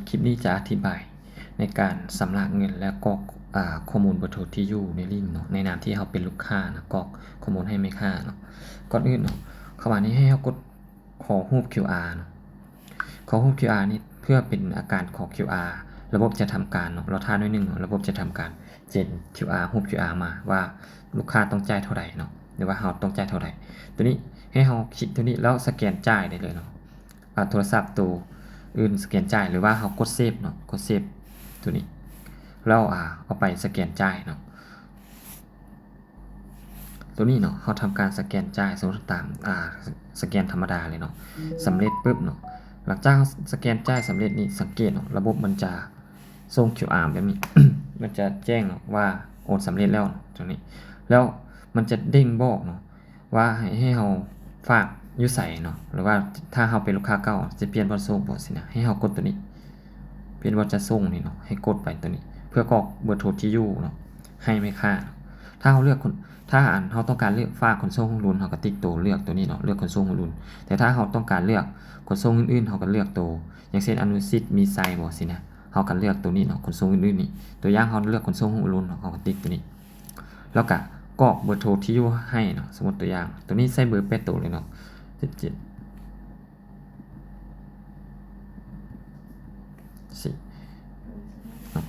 คลิปนี้จะอธิบายในการสำระเงินและกรอกข้อมูลเบอร์โทรที่อยู่ในลิงก์เนาะในนามที่เราเป็นลูกค้านะกรอกข้อมูลให้แม่ค้าเนาะก่อนอื่นเนาะเข้ามานี้ให้เรากดขอรูป QR เนาะขอรูป QR นี่เพื่อเป็นอาการขอ QR ระบบจะทำการเนาะเราท่าด้วยหนึ่งเนาะระบบจะทำการเจน QR รูป QR มาว่าลูกค้าต้องจ่ายเท่าไหร่เนาะหรือว่าเราต้องจ่ายเท่าไหร่ตัวนี้ให้เราคลิกตัวนี้แล้วสแกนจ่ายได้เลยเนาะโทรศัพท์ตัวอื่นสแกนจ่ายหรือว่าเขากดเซฟเนาะกดเซฟตัวนี้แล้วเอาไปสแกนจ่ายเนาะตัวนี้เนาะเขาทำการสแกนจ่ายสมมติตามสแกนธรรมดาเลยเนาะสำเร็จปุ๊บเนาะหลังจากสแกนจ่ายสำเร็จนี่สังเกตเนาะระบบมันจะส่ง QR แบบนี้ มันจะแจ้งเนาะว่าโอนสำเร็จแล้วตรงนี้แล้วมันจะเด้งบอกเนาะว่าให้เราฝากอยู่ใส่เนาะหรือว่าถ้าเราเป็นลูกค้าเก่าจะเปลี่ยนวันส่งบ่สินะให้เรากดตัวนี้เปลี่ยนวันจะส่งนี่เนาะให้กดไปตัวนี้เพื่อกรอกเบอร์โทรที่อยู่เนาะให้ไม่ค่าถ้าเราเลือกคนถ้าเราต้องการเลือกฝากขนส่งของรุ่นเราก็ติ๊กตัวเลือกตัวนี้เนาะเลือกขนส่งของรุ่นแต่ถ้าเราต้องการเลือกขนส่งอื่นๆเราก็เลือกตัวอย่างเช่นอนุสิทธิ์มีไซบ่สินะเราก็เลือกตัวนี้เนาะขนส่งอื่นๆนี่ตัวอย่างเราเลือกขนส่งของรุ่นเราก็ติ๊กตัวนี้แล้วก็กรอกเบอร์โทรที่อยู่ให้เนาะสมมติตัวอย่างตัวนี้ใส่เบอร์8ตัวเลยเนาะ17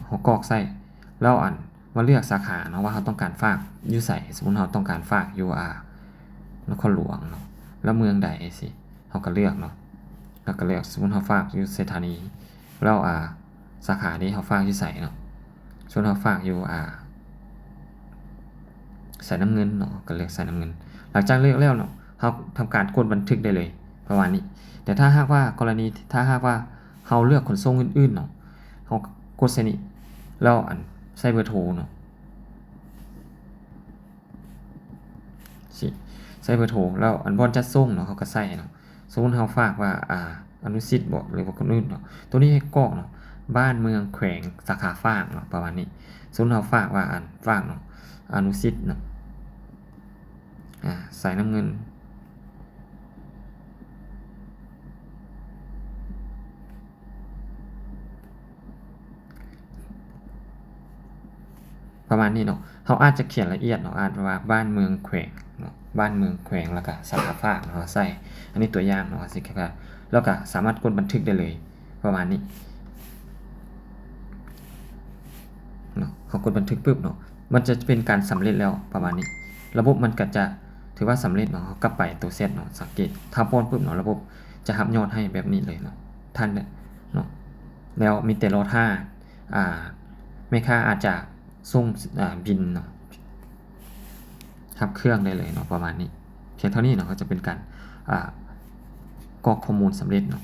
เขากรอกใส่แล้วว่าเลือกสาขาเนาะว่าเขาต้องการฝากอยู่ใส่สมมติเราต้องการฝากอยู่นครหลวงเนาะแล้วเมืองใดสิเขาก็เลือกเนาะแล้วก็เลือกสมมติเขาฝากอยู่สถานีแล้วสาขานี้เขาฝากอยู่ใส่เนาะส่วนเขาฝากอยู่ใส่น้ำเงินเนาะก็เลือกใส่น้ำเงินหลังจากเลือกแล้วเนาะเขาทำการกดบันทึกได้เลยประมาณนี้แต่ถ้าหากว่ากรณีถ้าหากว่าเขาเลือกขนส่งอื่นๆเนาะเขากดใส่นี่แล้วใส่เบอร์โทรเนาะใส่เบอร์โทรแล้วบอลจะส่งเนาะเขาก็ใส่เนาะสมมติเขาฝากว่าอนุสิทธิ์บอกหรือว่าคนอื่นเนาะตัวนี้ให้กรอกเนาะบ้านเมืองแขวงสาขาฝากเนาะประมาณนี้สมมติเขาฝากว่าฝากเนาะอนุสิทธิ์เนาะใส่น้ำเงินประมาณนี้เนาะเขาอาจจะเขียนละเอียดเนาะอาจว่าบ้านเมืองแขวงเนาะบ้านเมืองแขวงแล้วก็สาขาฝากเนาะใส่อันนี้ตัวอย่างเนาะสิครับแล้วก็สามารถกดบันทึกได้เลยประมาณนี้เนาะเขากดบันทึกปุ๊บเนาะมันจะเป็นการสำเร็จแล้วประมาณนี้ระบบมันก็จะถือว่าสำเร็จเนาะกลับไปตัวเซตเนาะสังเกตถ้าป้อนปุ๊บเนาะระบบจะหับยอดให้แบบนี้เลยเนาะท่านเนาะแล้วมีแต่รอท่าแม่ค้าอาจจะส่งบินเนาะทับเครื่องได้เลยเนาะประมาณนี้เพียงเท่านี้เนาะก็จะเป็นการกรอกข้อมูลสำเร็จเนาะ